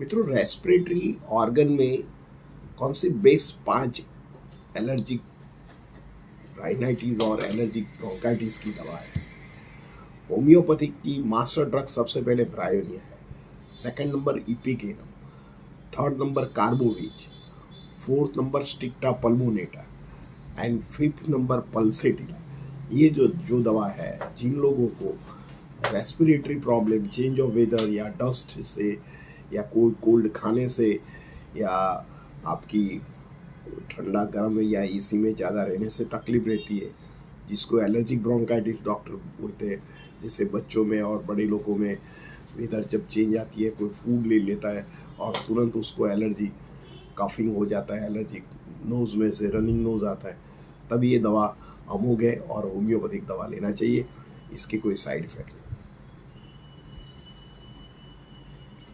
मित्रों, respiratory organ में कौन सी बेस्ट 5 एलर्जिक राइनाइटिस और एलर्जिक ब्रोंकाइटिस की दवा है? होम्योपैथिक की मास्टर ड्रग सबसे पहले ब्रायोनिया है, सेकंड नंबर इपिकेनम, थर्ड नंबर कार्बोविज, फोर्थ नंबर स्टिक्टा पल्मोनेटा एंड फिफ्थ नंबर पल्सेटिला। ये जो जो दवा है, जिन लोगों को respiratory problem, change of weather या डस्ट से या कोई कोल्ड खाने से या आपकी ठंडा गर्म या एसी में ज़्यादा रहने से तकलीफ रहती है, जिसको एलर्जिक ब्रोंकाइटिस डॉक्टर बोलते हैं, जिससे बच्चों में और बड़े लोगों में वेदर जब चेंज आती है, कोई फूड ले लेता है और तुरंत उसको एलर्जी, कफिंग हो जाता है, एलर्जी नोज़ में से रनिंग नोज़ आता है, तब ये दवा अमोघ है और होम्योपैथिक दवा लेना चाहिए। इसके कोई साइड इफ़ेक्ट नहीं।